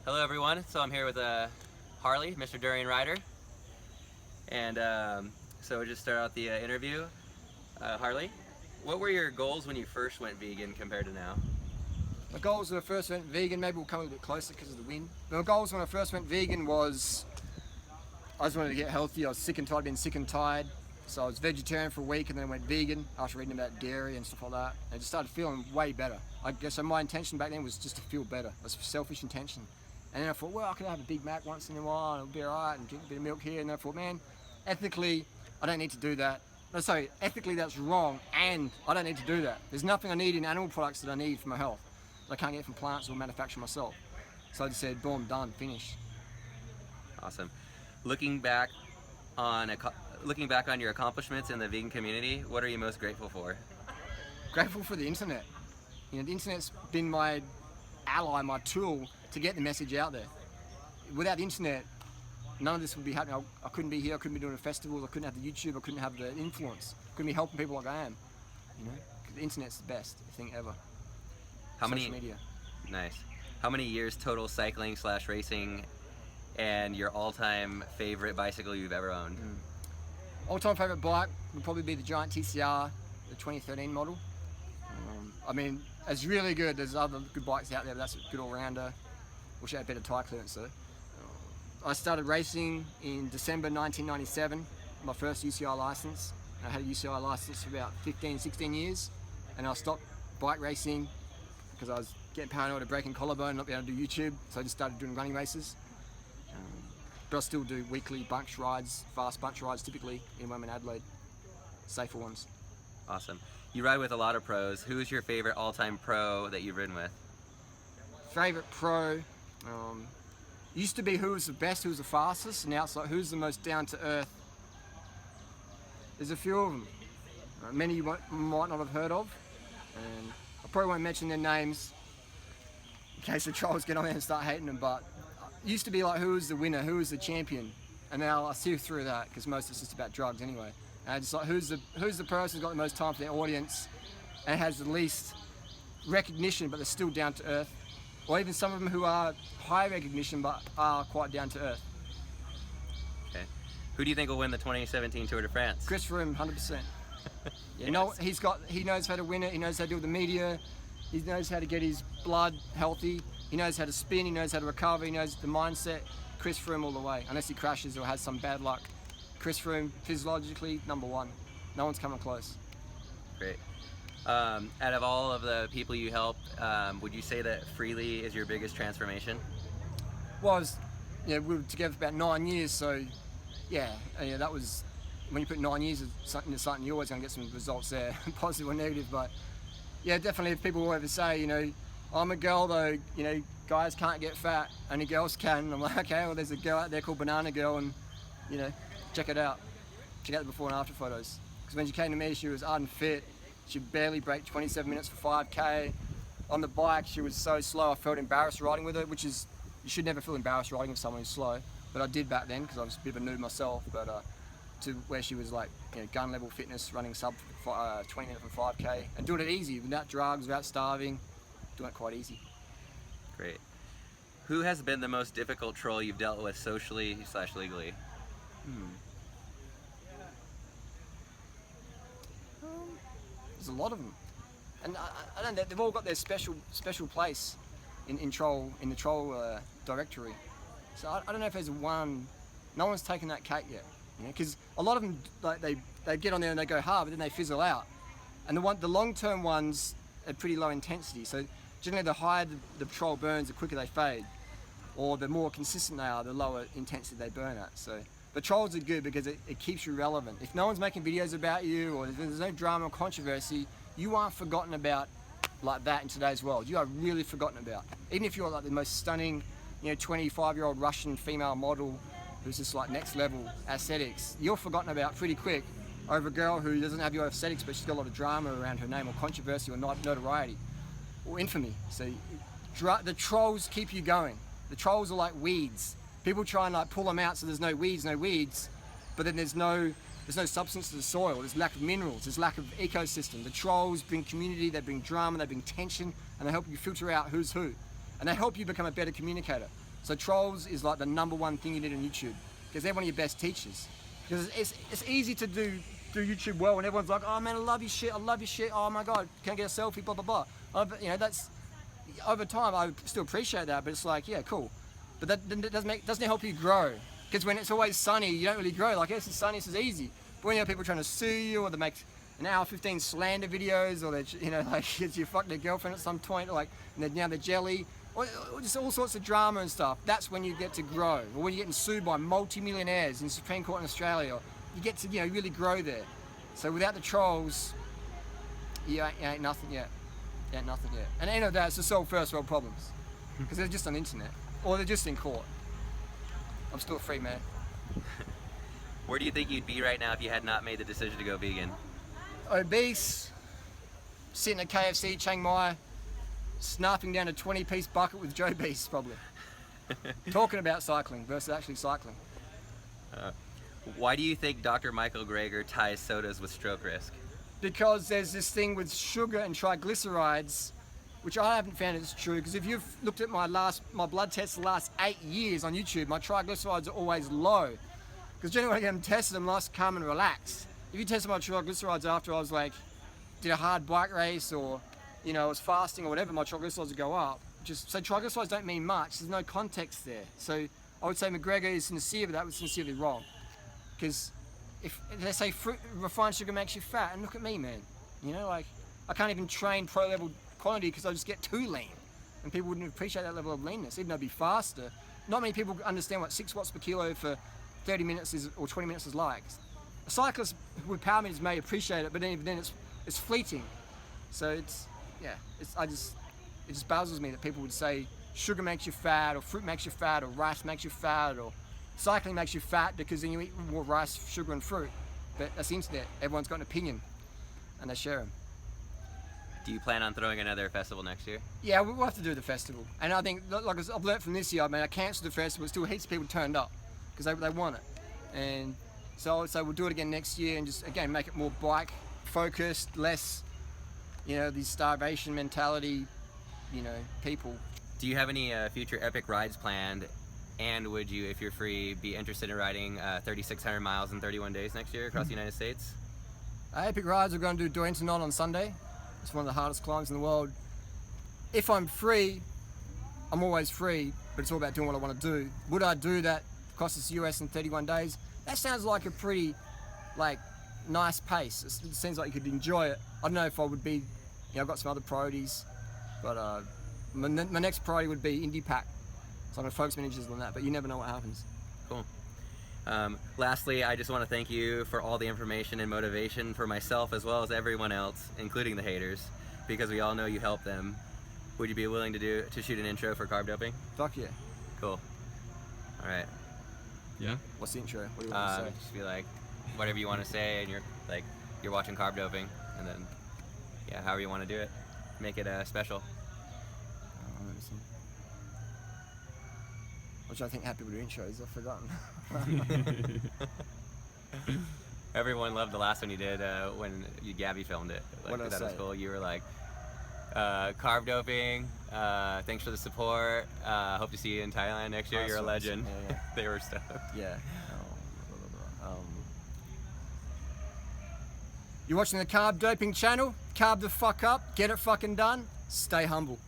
Hello everyone, so I'm here with Harley, Mr. Durianrider, and so we'll just start out the interview. Harley, what were your goals when you first went vegan compared to now? My goals when I first went vegan, maybe we'll come a little bit closer because of the wind. My goals when I first went vegan was, I just wanted to get healthy. I was sick and tired of being sick and tired. So I was vegetarian for a week and then I went vegan after reading about dairy and stuff like that. And I just started feeling way better. I guess so my intention back then was just to feel better. It was a selfish intention. And then I thought, well, I could have a Big Mac once in a while and it'll be alright, and drink a bit of milk here. And then I thought, man, ethically, I don't need to do that. No, sorry, ethically that's wrong, and I don't need to do that. There's nothing I need in animal products that I need for my health that I can't get from plants or manufacture myself. So I just said, boom, done, finish. Awesome. Looking back on your accomplishments in the vegan community, what are you most grateful for? Grateful for the internet. You know, the internet's been my ally, my tool to get the message out there. Without the internet, none of this would be happening. I couldn't be here, I couldn't be doing a festival, I couldn't have the YouTube, I couldn't have the influence, I couldn't be helping people like I am. You know, the internet's the best thing ever. Social media. Nice. How many years total cycling / racing, and your all-time favorite bicycle you've ever owned? All-time favorite bike would probably be the Giant TCR, the 2013 model. I mean, it's really good. There's other good bikes out there, but that's a good all-rounder. Wish I had better tire clearance though. I started racing in December 1997, my first UCI license. I had a UCI license for about 15, 16 years, and I stopped bike racing because I was getting paranoid of breaking collarbone and not being able to do YouTube, so I just started doing running races. But I still do weekly bunch rides, fast bunch rides typically in Wem and Adelaide, safer ones. Awesome. You ride with a lot of pros. Who's your favorite all-time pro that you've ridden with? Favorite pro, used to be who was the best, who was the fastest, and now it's like who's the most down-to-earth. There's a few of them. Many you might not have heard of, and I probably won't mention their names in case the trolls get on there and start hating them, but it used to be like who was the winner, who was the champion, and now I sift through that because most of it's just about drugs anyway. And it's like who's the person who's got the most time for their audience and has the least recognition, but they're still down to earth, or even some of them who are high recognition but are quite down to earth. Okay. Who do you think will win the 2017 Tour de France? Chris Froome, 100%. Yes. You know, he knows how to win it. He knows how to deal with the media. He knows how to get his blood healthy. He knows how to spin. He knows how to recover. He knows the mindset. Chris Froome all the way, unless he crashes or has some bad luck. Chris Froome, physiologically, #1. No one's coming close. Great. Out of all of the people you helped, would you say that Freely is your biggest transformation? Well, we were together for about 9 years, so yeah, that was, when you put 9 years into something, you're always going to get some results there, positive or negative, but yeah, definitely if people will ever say, I'm a girl though, guys can't get fat, only girls can, I'm like, okay, well there's a girl out there called Banana Girl, and check it out. Check out the before and after photos. Because when she came to me, she was unfit. She'd barely break 27 minutes for 5K. On the bike, she was so slow, I felt embarrassed riding with her, which is, you should never feel embarrassed riding with someone who's slow. But I did back then, because I was a bit of a noob myself, but to where she was like, gun level fitness, running sub 20 minutes for 5K, and doing it easy, without drugs, without starving, doing it quite easy. Great. Who has been the most difficult troll you've dealt with socially / legally? There's a lot of them, and I don't know, they've all got their special place in the troll directory. So I don't know if there's one. No one's taken that cake yet, because a lot of them, like they get on there and they go hard, but then they fizzle out. And the long-term ones are pretty low intensity. So generally, the higher the troll burns, the quicker they fade, or the more consistent they are, the lower intensity they burn at. So. But trolls are good because it keeps you relevant. If no one's making videos about you, or if there's no drama or controversy, you aren't forgotten about like that in today's world. You are really forgotten about. Even if you're like the most stunning, 25-year-old Russian female model who's just like next level aesthetics, you're forgotten about pretty quick over a girl who doesn't have your aesthetics, but she's got a lot of drama around her name, or controversy, or notoriety, or infamy. So the trolls keep you going. The trolls are like weeds. People try and like pull them out so there's no weeds, but then there's no substance to the soil, there's lack of minerals, there's lack of ecosystem. The trolls bring community, they bring drama, they bring tension, and they help you filter out who's who. And they help you become a better communicator. So trolls is like the #1 thing you need on YouTube, because they're one of your best teachers. Because it's easy to do YouTube well when everyone's like, oh man, I love your shit, oh my god, can I get a selfie, blah blah blah. You know, that's over time I still appreciate that, but it's like, yeah, cool, but that doesn't help you grow. Because when it's always sunny, you don't really grow. Like, yes, it's sunny, this is easy. But when you have people trying to sue you, or they make an hour 15 slander videos, or they, you know, like, you fuck their girlfriend at some point, or like, and now they're jelly, or just all sorts of drama and stuff. That's when you get to grow. Or when you're getting sued by multi-millionaires in the Supreme Court in Australia, you get to, you know, really grow there. So without the trolls, you ain't nothing yet. You ain't nothing yet. And at the end of that, it's to solve first world problems, because they're just on the internet, or they're just in court. I'm still a free man. Where do you think you'd be right now if you had not made the decision to go vegan? Obese, sitting at KFC, Chiang Mai, snarfing down a 20-piece bucket with Joe Beast, probably. Talking about cycling versus actually cycling. Why do you think Dr. Michael Greger ties sodas with stroke risk? Because there's this thing with sugar and triglycerides, which I haven't found it's true, because if you've looked at my blood tests the last 8 years on YouTube, my triglycerides are always low. Because generally when I get them tested, I'm nice, calm and relaxed. If you tested my triglycerides after I was like, did a hard bike race, or, you know, I was fasting or whatever, my triglycerides would go up. So triglycerides don't mean much, there's no context there. So I would say McGregor is sincere, but that was sincerely wrong. Because if they say refined sugar makes you fat, and look at me, man. You know, like, I can't even train pro level quantity because I just get too lean, and people wouldn't appreciate that level of leanness, even though it'd be faster. Not many people understand what 6 watts per kilo for 30 minutes is, or 20 minutes is like. A cyclist with power meters may appreciate it, but then it's fleeting. So it just baffles me that people would say sugar makes you fat, or fruit makes you fat, or rice makes you fat, or cycling makes you fat because then you eat more rice, sugar and fruit. But that's the internet, everyone's got an opinion, and they share them. Do you plan on throwing another festival next year? Yeah, we'll have to do the festival. And I think, like I've learnt from this year, I mean, I cancelled the festival, still heaps of people turned up, because they want it. And so I would say we'll do it again next year, and just, again, make it more bike focused, less, you know, these starvation mentality, you know, people. Do you have any future epic rides planned? And would you, if you're free, be interested in riding 3,600 miles in 31 days next year across the United States? Epic rides, we're going to do Durianrider on Sunday. It's one of the hardest climbs in the world. If I'm free, I'm always free, but it's all about doing what I want to do. Would I do that across the US in 31 days? That sounds like a pretty, like, nice pace. It seems like you could enjoy it. I don't know if I would be, you know, I've got some other priorities, but my next priority would be Indie Pack. So I'm going to focus my energies on that, but you never know what happens. Cool. Lastly, I just want to thank you for all the information and motivation for myself as well as everyone else, including the haters, because we all know you help them. Would you be willing to shoot an intro for carb doping? Fuck yeah. Cool. All right. Yeah. What's the intro? What do you want to say? Just be like, whatever you want to say, and you're watching carb doping, and then, yeah, however you want to do it, make it special. I'm trying to think how people do intros. I've forgotten. Everyone loved the last one you did when Gabby filmed it. Like, What did I that was say? cool. You were like, carb doping. Thanks for the support. Hope to see you in Thailand next year. Oh, You're a sweet. legend. Yeah. They were stoked. Yeah. You're watching the Carb Doping channel. Carb the fuck up. Get it fucking done. Stay humble.